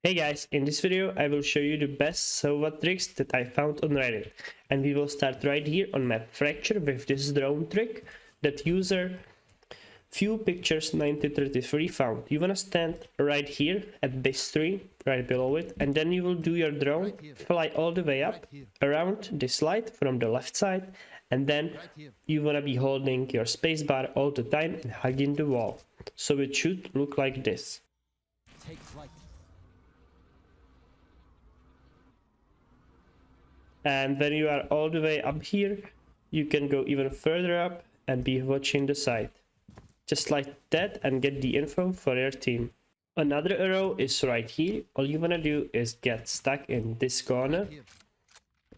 Hey guys, in this video I will show you the best Sova tricks that I found on Reddit, and we will start right here on map fracture with this drone trick that user few pictures 1933 found. You wanna stand right here at this tree, right below it, and then you will do your drone, fly all the way up around this light from the left side, and then you wanna be holding your spacebar all the time and hugging the wall. So it should look like this. Take flight. And when you are all the way up here, you can go even further up and be watching the side. Just like that, and get the info for your team. Another arrow is right here. All you wanna do is get stuck in this corner.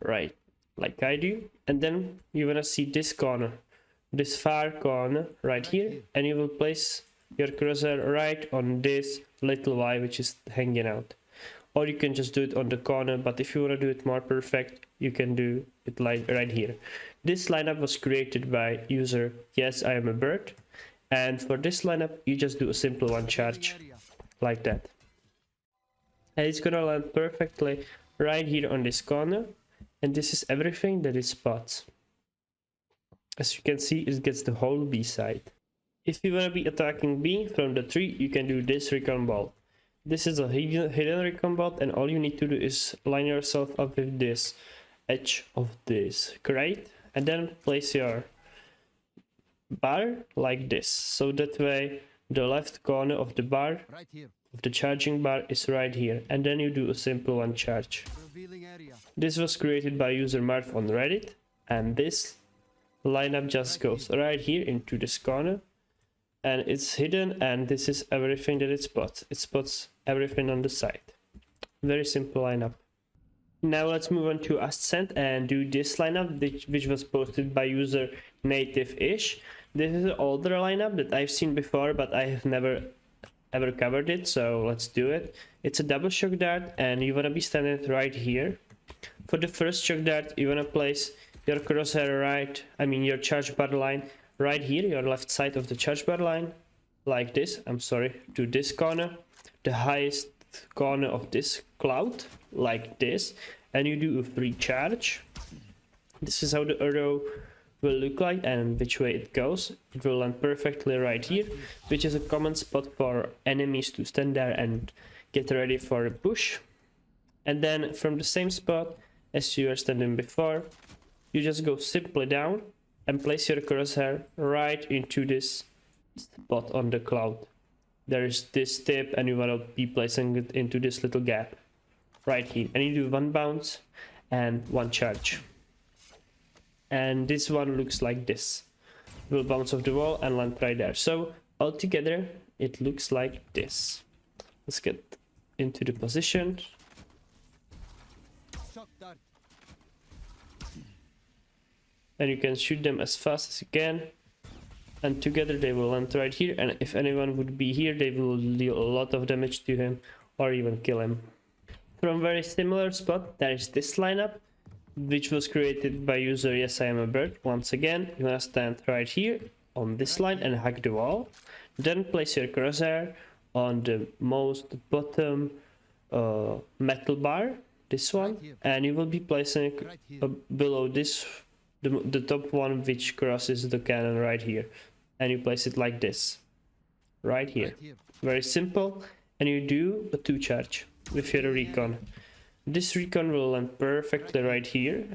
Right, like I do. And then you wanna see this corner. This far corner right here. And you will place your crosshair right on this little Y which is hanging out. Or you can just do it on the corner, but if you want to do it more perfect, you can do it like right here. This lineup was created by user yes I am a bird, and for this lineup you just do a simple one charge like that, and it's gonna land perfectly right here on this corner. And this is everything that it spots. As you can see, it gets the whole B side. If you want to be attacking B from the tree, you can do this recon ball. This is a hidden recon bot, and all you need to do is line yourself up with this edge of this crate, and then place your bar like this, so that way the left corner of the bar, of the charging bar, is right here, and then you do a simple one charge. This was created by user Marv on Reddit, and this lineup just goes right here into this corner. And it's hidden, and this is everything that it spots. It spots everything on the side. Very simple lineup. Now let's move on to ascent and do this lineup, which was posted by user native-ish. This is an older lineup that I've seen before, but I have never ever covered it, so let's do it. It's a double shock dart, and you wanna be standing right here. For the first shock dart, you wanna place your crosshair your charge bar line right here, your left side of the charge bar line, like this. To this corner, the highest corner of this cloud, like this, and you do a free charge. This is how the arrow will look like and which way it goes. It will land perfectly right here, which is a common spot for enemies to stand there and get ready for a push. And then from the same spot as you were standing before, you just go simply down and place your crosshair right into this spot on the cloud. There is this tip, and you want to be placing it into this little gap right here, and you do one bounce and one charge, and this one looks like this. It will bounce off the wall and land right there. So altogether it looks like this. Let's get into the position. And you can shoot them as fast as you can, and together they will land right here, and if anyone would be here, they will deal a lot of damage to him or even kill him. From very similar spot, there is this lineup, which was created by user yes I am a bird. Once again, you wanna stand right here on this line and hug the wall, then place your crosshair on the most bottom metal bar, this one, and you will be placing below this the top one which crosses the cannon right here, and you place it like this right here. Very simple. And you do a 2 charge with your recon. This recon will land perfectly right here,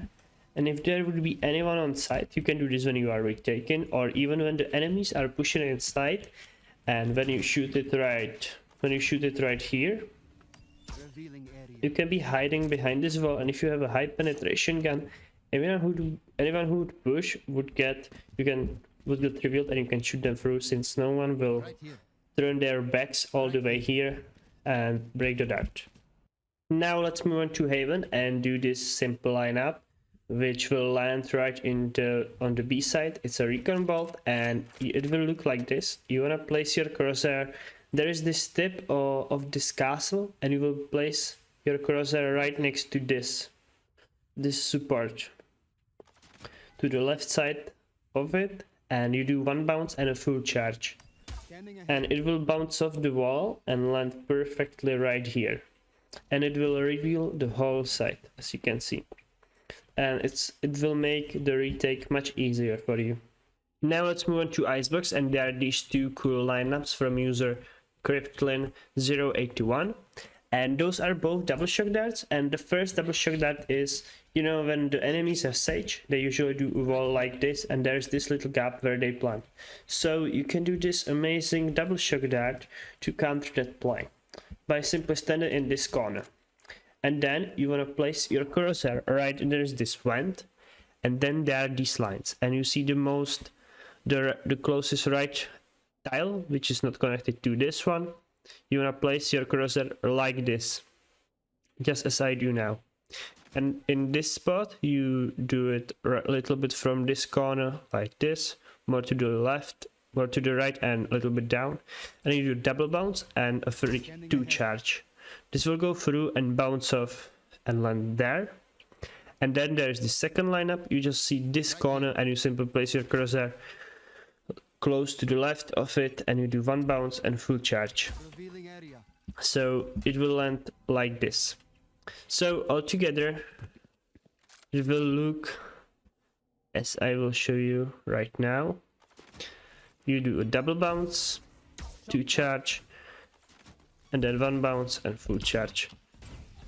and if there would be anyone on site, you can do this when you are retaken, or even when the enemies are pushing inside, and when you shoot it right here, you can be hiding behind this wall, and if you have a high penetration gun, anyone who would push would get revealed, and you can shoot them through, since no one will turn their backs all the way here and break the dart. Now let's move on to Haven and do this simple lineup, which will land right on the B side. It's a recon bolt, and it will look like this. You wanna place your crosshair. There is this tip of this castle, and you will place your crosshair right next to this support to the left side of it, and you do one bounce and a full charge, and it will bounce off the wall and land perfectly right here. and it will reveal the whole site, as you can see, and it will make the retake much easier for you. Now let's move on to Icebox, and there are these two cool lineups from user Cryptlin0821, and those are both double shock darts. And the first double shock dart is, you know, when the enemies have sage, they usually do a wall like this, and there's this little gap where they plant. So you can do this amazing double shock dart to counter that play by simply standing in this corner. And then you want to place your cursor right, and there's this vent, and then there are these lines, and you see the closest right tile, which is not connected to this one. You want to place your cursor like this, just as I do now. And in this spot, you do it a little bit from this corner, like this, more to the left, more to the right, and a little bit down. And you do double bounce and a free 2 charge. This will go through and bounce off and land there. And then there's the second lineup. You just see this corner, and you simply place your cursor close to the left of it, and you do 1 bounce and full charge. So it will land like this. So altogether it will look as I will show you right now. You do a double bounce, 2 charge, and then 1 bounce and full charge.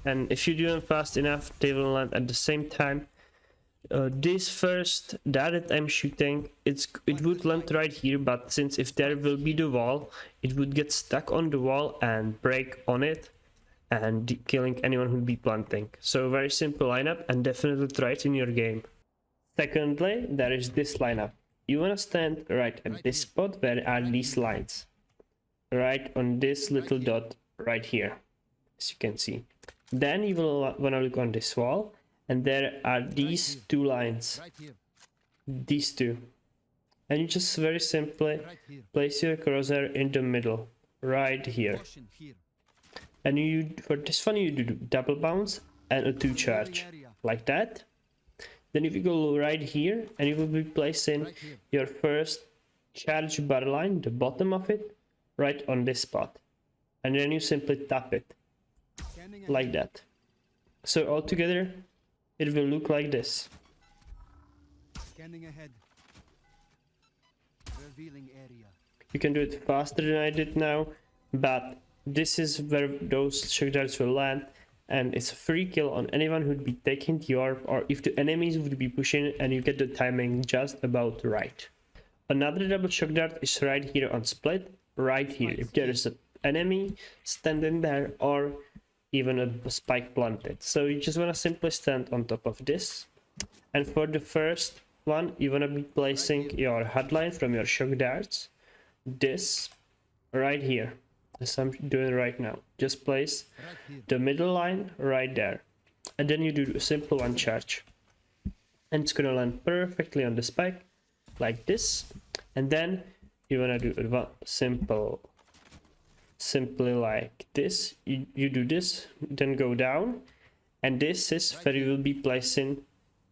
And if you do them fast enough, they will land at the same time. This first dart that I'm shooting, it would land right here, but since if there will be the wall, it would get stuck on the wall and break on it, and killing anyone who'd be planting. So very simple lineup, and definitely try it in your game. Secondly, there is this lineup. You want to stand right at this spot where are these lines, right on this little dot right here, as you can see. Then you will want to look on this wall, and there are these 2 lines, these 2, and you just very simply place your cursor in the middle, right here. And for this one you do double bounce and a 2 charge, like that. Then if you go right here, and you will be placing your first charge bar line, the bottom of it, right on this spot, and then you simply tap it like that. So altogether it will look like this. You can do it faster than I did now, but this is where those shock darts will land, and it's a free kill on anyone who'd be taking the orb, or if the enemies would be pushing, and you get the timing just about right. Another double shock dart is right here on split, right here, if there is an enemy standing there or even a spike planted. So you just want to simply stand on top of this, and for the first one you want to be placing your headline from your shock darts, this right here, as I'm doing right now. Just place the middle line right there, and then you do a simple 1 charge, and it's gonna land perfectly on the spike like this. And then you want to do a simply like this. You do this, then go down, and this is where you will be placing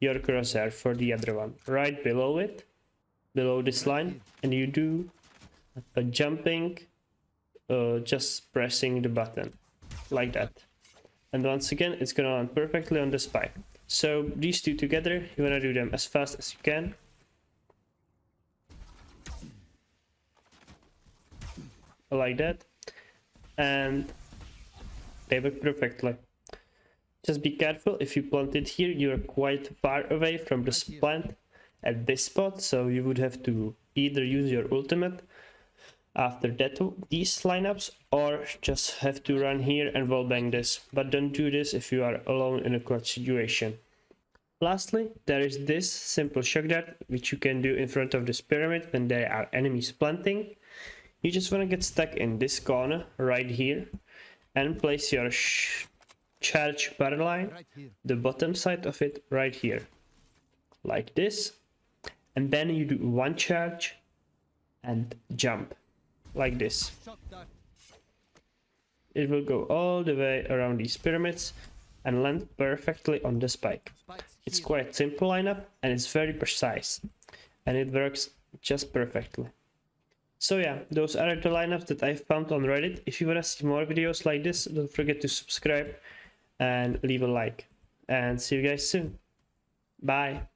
your crosshair for the other one, right below it, below this line, and you do a jumping, just pressing the button like that, and once again it's gonna land perfectly on the spike. So these 2 together, you want to do them as fast as you can. Like that, and they work perfectly. Just be careful, if you plant it here, you're quite far away from this plant at this spot, so you would have to either use your ultimate after that these lineups, or just have to run here and wallbang this. But don't do this if you are alone in a clutch situation. Lastly, there is this simple shock dart, which you can do in front of this pyramid when there are enemies planting. You just want to get stuck in this corner right here and place your charge bar line, the bottom side of it right here, like this. And then you do 1 charge and jump like this. It will go all the way around these pyramids and land perfectly on the spike. It's quite a simple lineup, and it's very precise, and it works just perfectly. So yeah, those are the lineups that I found on Reddit. If you want to see more videos like this, don't forget to subscribe and leave a like. And see you guys soon. Bye.